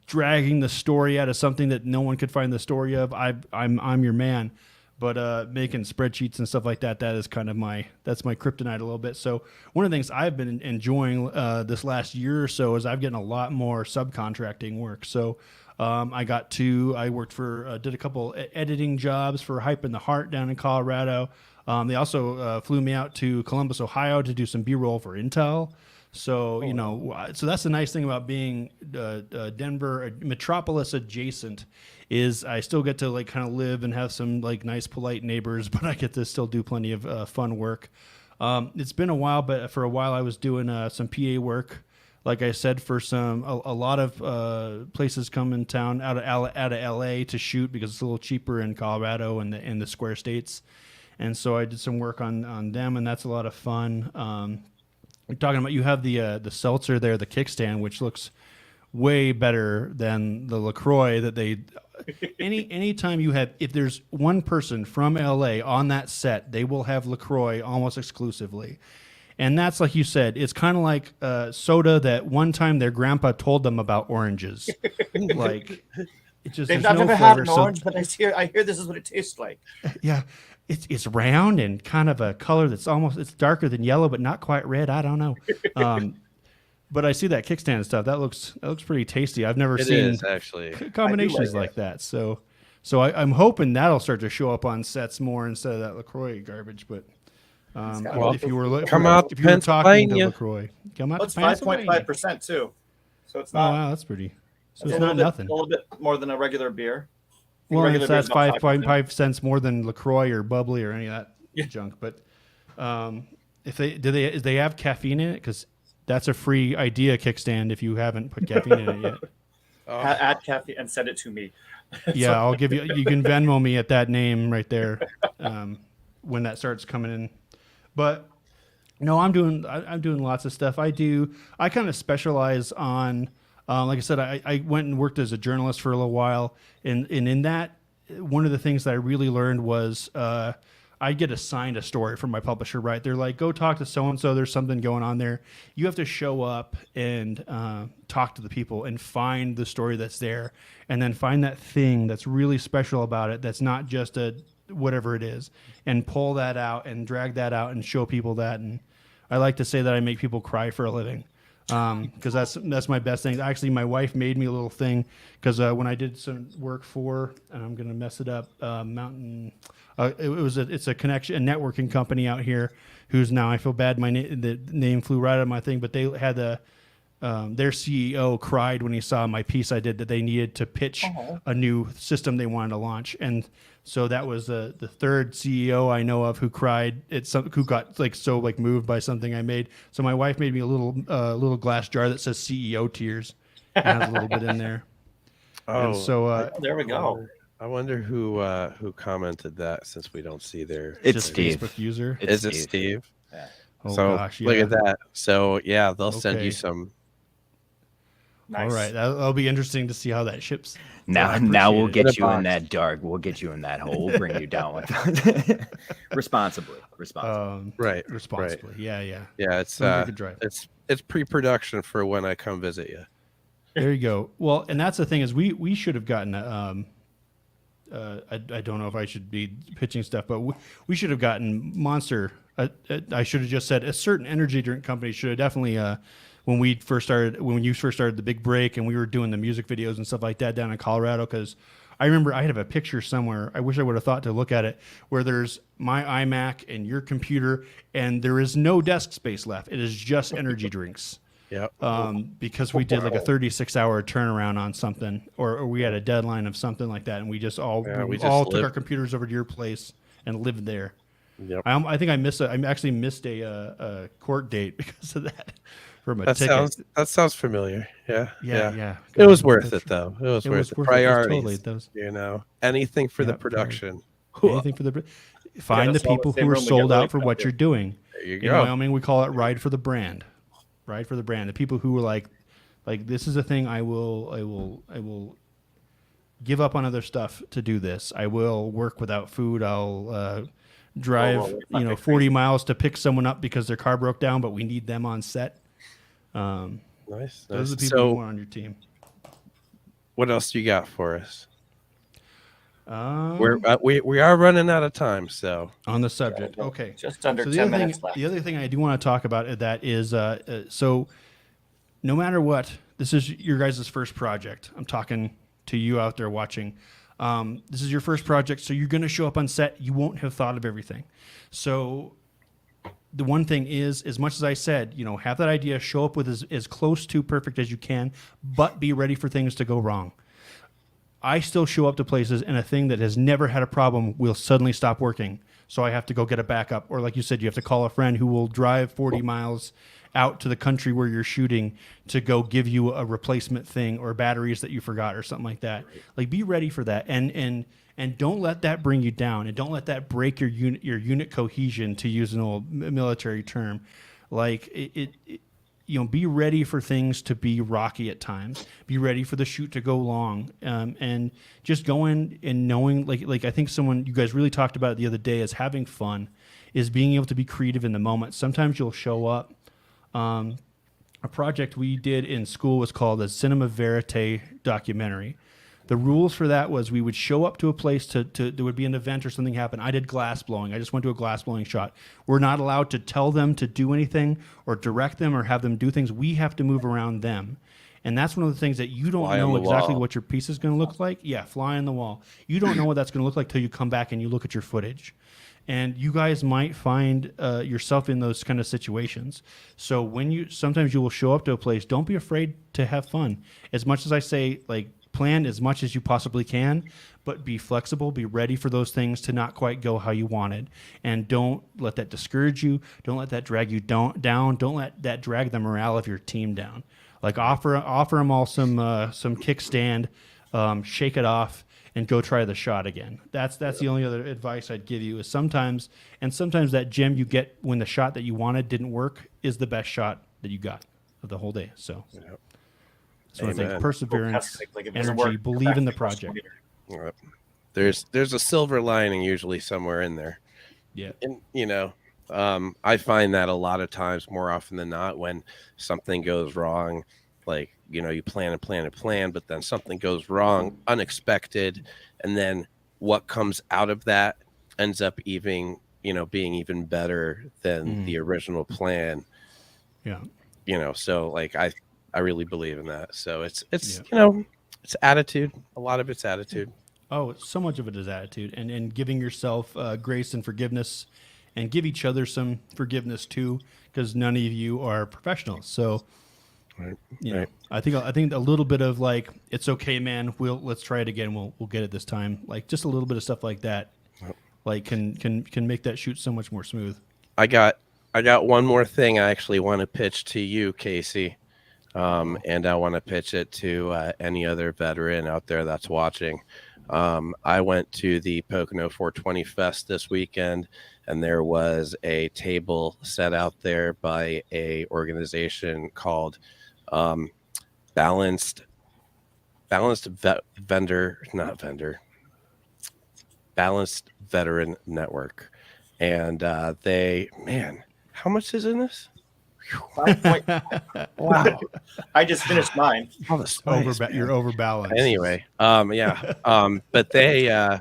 dragging the story out of something that no one could find the story of. I'm your man. But making spreadsheets and stuff like that, that's my kryptonite a little bit. So one of the things I've been enjoying this last year or so is I've gotten a lot more subcontracting work. So I worked for, did a couple editing jobs for Hype in the Heart down in Colorado. They also flew me out to Columbus, Ohio to do some B-roll for Intel. So, so that's the nice thing about being Denver, metropolis adjacent, is I still get to kind of live and have some nice, polite neighbors, but I get to still do plenty of fun work. It's been a while, but for a while I was doing some PA work, like I said, for a lot of places come in town out of LA to shoot because it's a little cheaper in Colorado and in the Square States. And so I did some work on them, and that's a lot of fun. You're talking about, you have the seltzer there, the kickstand, which looks way better than the LaCroix that they. Anytime you have, if there's one person from LA on that set, they will have LaCroix almost exclusively. And that's, like you said, it's kind of like soda that one time their grandpa told them about oranges. Like, it just, I've never had an orange, but I hear this is what it tastes like. Yeah. It's round and kind of a color that's it's darker than yellow, but not quite red. I don't know. But I see that kickstand stuff. That looks pretty tasty. I've never seen actually combinations like that. So I'm hoping that'll start to show up on sets more instead of that LaCroix garbage. But if you were talking to LaCroix, come out. It's 5.5% too, so it's not. Oh, wow, that's pretty. So it's not nothing. A little bit more than a regular beer. Well, that's 5.5 cents more than LaCroix or bubbly or any of that junk. But if they have caffeine in it, because that's a free idea kickstand if you haven't put caffeine in it yet. Add caffeine and send it to me. Yeah, I'll give you. You can Venmo me at that name right there when that starts coming in. But no, I'm doing lots of stuff. I kind of specialize on. Like I said, I went and worked as a journalist for a little while, and in that, one of the things that I really learned was I get assigned a story from my publisher, right? They're like, go talk to so-and-so, there's something going on there. You have to show up and talk to the people and find the story that's there, and then find that thing that's really special about it that's not just a whatever it is, and pull that out and drag that out and show people that. And I like to say that I make people cry for a living. Because that's my best thing. Actually, my wife made me a little thing because when I did some work for, and I'm gonna mess it up, Mountain. It's a connection, a networking company out here. Who's now, I feel bad. The name flew right out of my thing, but they had their CEO cried when he saw my piece I did that they needed to pitch a new system they wanted to launch, and so that was the third CEO I know of who cried. Who got moved by something I made. So my wife made me a little glass jar that says CEO tears. It has a little bit in there. Oh, and so there we go. I wonder who commented that, since we don't see their. It's Steve. Facebook user. Is it Steve? Yeah. Oh, so gosh, yeah. look at that. So yeah, they'll send you some. Nice. All right, that'll be interesting to see how that ships. Now we'll get you in that dark. We'll get you in that hole. We'll bring you down with responsibly. Right. Responsibly. Right. Yeah. It's pre-production for when I come visit you. There you go. Well, and that's the thing is we should have gotten I don't know if I should be pitching stuff, but we should have gotten Monster. I should have just said a certain energy drink company should have definitely when you first started the Big Break and we were doing the music videos and stuff like that down in Colorado, because I remember I have a picture somewhere. I wish I would have thought to look at it, where there's my iMac and your computer, and there is no desk space left. It is just energy drinks. Yeah. Because we did like a 36-hour turnaround on something, or we had a deadline of something like that, and we just all took our computers over to your place and lived there. Yep. I think I actually missed a court date because of that. From a ticket. That sounds familiar. Yeah. It was worth it though. It was worth it. Priorities. Totally, anything for the production. Anything for the find the people who are sold out for what you're doing. There you go. In Wyoming, we call it ride for the brand. Ride for the brand. The people who are like this is a thing. I will give up on other stuff to do this. I will work without food. I'll drive 40 miles to pick someone up because their car broke down, but we need them on set. Nice. Those are the people who are on your team. What else you got for us? We are running out of time. So on the subject, okay, just under 10 minutes left. The other thing I do want to talk about that is so no matter what, this is your guys' first project. I'm talking to you out there watching. This is your first project, so you're going to show up on set. You won't have thought of everything. So the one thing is, as much as I said, have that idea, show up with as close to perfect as you can, but be ready for things to go wrong. I still show up to places and a thing that has never had a problem will suddenly stop working. So I have to go get a backup. Or like you said, you have to call a friend who will drive 40 miles out to the country where you're shooting to go give you a replacement thing or batteries that you forgot or something like that. Like, be ready for that. And don't let that bring you down, and don't let that break your unit cohesion, to use an old military term. Like be ready for things to be rocky at times. Be ready for the shoot to go long, and just go in and knowing, like I think you guys really talked about it the other day, is having fun, is being able to be creative in the moment. Sometimes you'll show up. A project we did in school was called the Cinema Verite documentary. The rules for that was we would show up to a place there would be an event or something happen. I did glass blowing. I just went to a glass blowing shot. We're not allowed to tell them to do anything or direct them or have them do things. We have to move around them. And that's one of the things that you don't know exactly what your piece is going to look like. Yeah, fly on the wall. You don't know what that's going to look like till you come back and you look at your footage. And you guys might find yourself in those kind of situations. So sometimes you will show up to a place, don't be afraid to have fun. As much as I say, plan as much as you possibly can, but be flexible, be ready for those things to not quite go how you wanted. And don't let that discourage you. Don't let that drag you down. Don't let that drag the morale of your team down. Offer them all some kickstand, shake it off, and go try the shot again. That's the only other advice I'd give you, is sometimes that gem you get when the shot that you wanted didn't work is the best shot that you got of the whole day. So I think perseverance, energy, believe in the project. There's a silver lining usually somewhere in there. Yeah. And I find that a lot of times, more often than not, when something goes wrong, you plan, but then something goes wrong, unexpected, and then what comes out of that ends up being even better than the original plan. Yeah. So I really believe in that. So it's attitude. A lot of it's attitude. Oh, so much of it is attitude, and giving yourself grace and forgiveness, and give each other some forgiveness too, because none of you are professionals. So, right. I think a little bit of it's okay, man. Let's try it again. We'll get it this time. Just a little bit of stuff like that, can make that shoot so much more smooth. I got one more thing I actually want to pitch to you, Kasey. And I want to pitch it to any other veteran out there that's watching. I went to the Pocono 420 Fest this weekend, and there was a table set out there by a organization called balanced veteran network. And how much is in this? Wow. I just finished mine. You're overbalanced. Anyway, but they,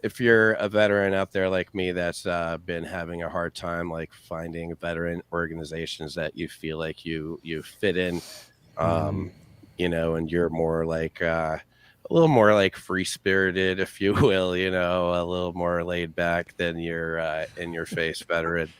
if you're a veteran out there like me that's been having a hard time like finding veteran organizations that you feel like you fit in, and you're more like a little more like free spirited, if you will, a little more laid back than your in your face veteran.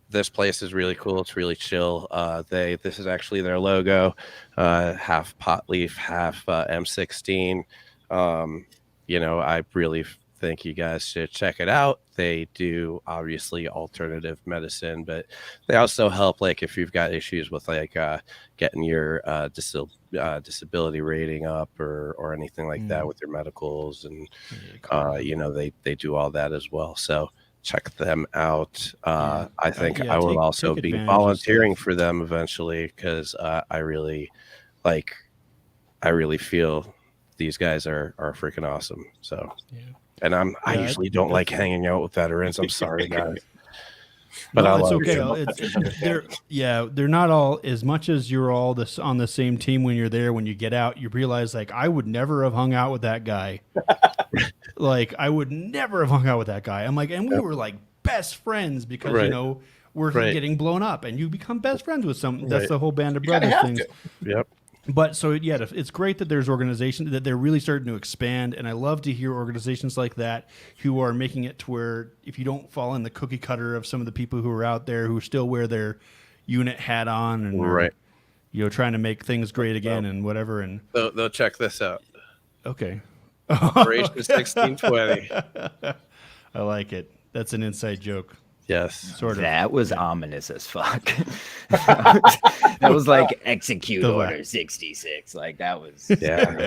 This place is really cool. It's really chill. This is actually their logo, half pot leaf, half M16. I really think you guys should check it out. They do obviously alternative medicine, but they also help like if you've got issues with like getting your disability rating up or anything like that with your medicals, and they do all that as well. So check them out. I think I will also be volunteering for them eventually, because I really feel these guys are freaking awesome. So and I usually don't like hanging out with veterans. I'm sorry, guys. But no, it's okay. They're not all, as much as you're all on the same team when you're there. When you get out, you realize like I would never have hung out with that guy. Like I would never have hung out with that guy. I'm like, and we were like best friends because we're getting blown up, and you become best friends with some. That's the whole band of brothers thing. Yep. But so it's great that there's organizations that they're really starting to expand, and I love to hear organizations like that who are making it to where if you don't fall in the cookie cutter of some of the people who are out there who still wear their unit hat on and are, trying to make things great again and whatever. And they'll check this out. Okay. Operation 1620. I like it. That's an inside joke. Yes, sort of. That was ominous as fuck. That was like execute order 66. Like that was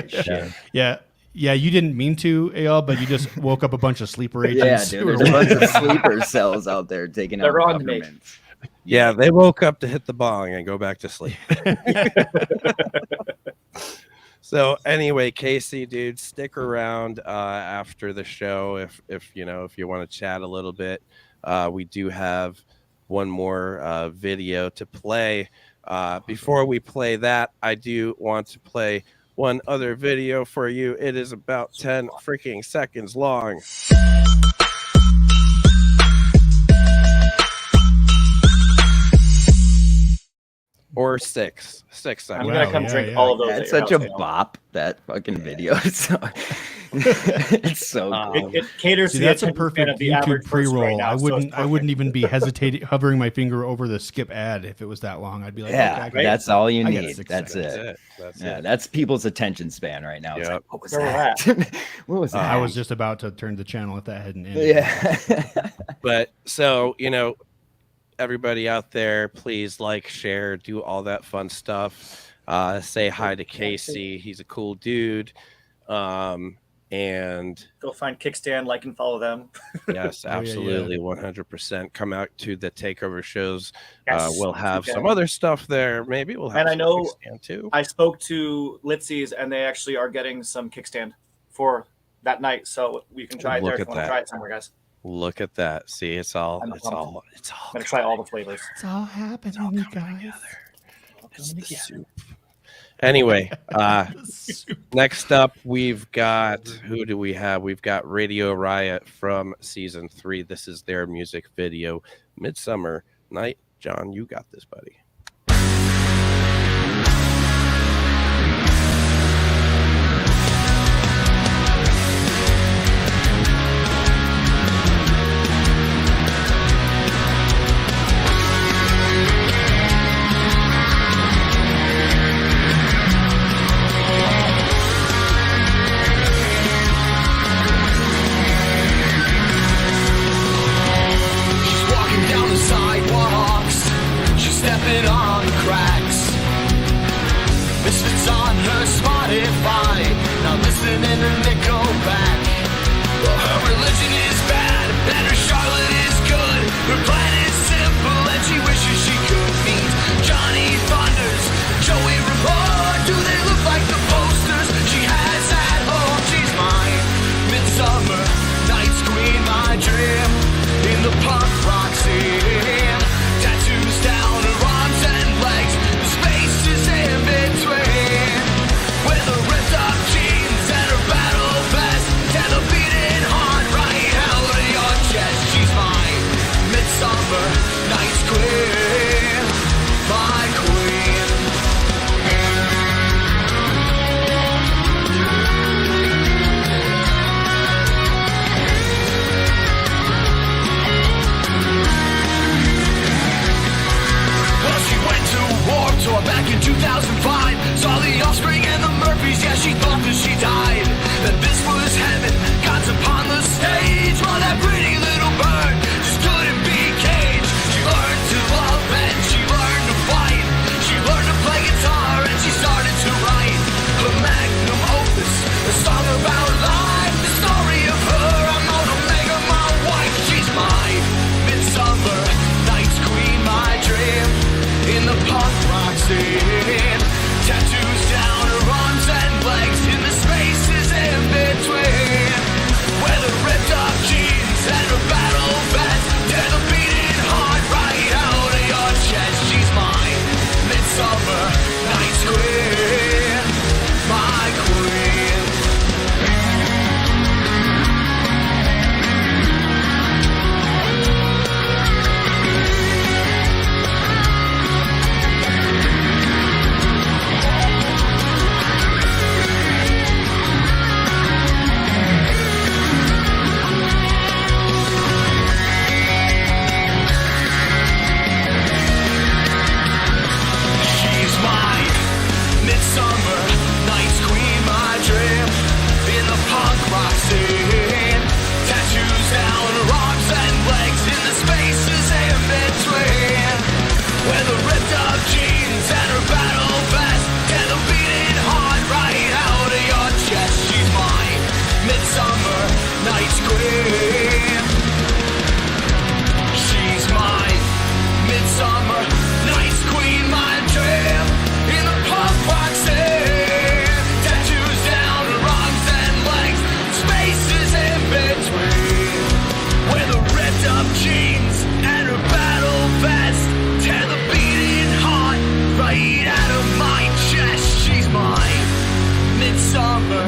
shit. Yeah, you didn't mean to, AL, but you just woke up a bunch of sleeper agents. Yeah, dude, there's a bunch of sleeper cells out there taking out governments. Yeah, they woke up to hit the bong and go back to sleep. So anyway, Kasey, dude, stick around after the show if you want to chat a little bit. We do have one more video to play. Before we play that, I do want to play one other video for you. It is about 10 freaking seconds long. Or six seconds. I'm gonna come drink all of those. That's such a bop, that fucking video. So it's so cool. It caters to that's the a perfect YouTube pre-roll. Right now, I wouldn't even be hovering my finger over the skip ad if it was that long. I'd be like, that's all you need. That's it. That's people's attention span right now. It's like, what was that? What was that? I was just about to turn the channel if that hadn't ended. Yeah. But so everybody out there, please like, share, do all that fun stuff. Say hi to Kasey. He's a cool dude. And go find Kickstand, like and follow them. Yes, absolutely. 100%. Come out to the takeover shows. We'll have some other stuff there. Maybe we'll have some Kickstand too. I spoke to Litzy's and they actually are getting some Kickstand for that night. So we can try it there if you want to try it somewhere, guys. Look at that. See, it's all I'm gonna try all the flavors. It's all happening, you guys. It's the soup. Anyway, next up we've got, who do we have? We've got Radio Riot from season 3. This is their music video, Midsummer Night. John, you got this, buddy. Her plan is simple and she wishes she could meet Johnny. 2005, saw the Offspring and the Murphys, yeah, she thought that she died. That this was heaven, God's upon the stage, while that pretty little bird just couldn't be caged. She learned to love and she learned to fight. She learned to play guitar and she started to write her magnum opus, a song about life, the story of her. I'm gonna make her my wife. She's my midsummer night's queen, my dream in the punk rock scene. Tattoos down her arms and legs, in the spaces in between, where the ripped up jeans and her battle vest tear the beating heart right out of your chest. She's my midsummer night's queen, my queen. She's my midsummer night's queen, my dream in the punk rock scene. Tattoos down her arms and legs, in the spaces in between, where the ripped up jeans and her battle vest tear the beating heart right out of your chest. She's my midsummer night's queen. She's my midsummer night's queen, my dream in the punk rock scene. Tattoos down her arms and legs, spaces in between, where the ripped up jeans and her battle vest tear the beating heart right out of my chest. She's my midsummer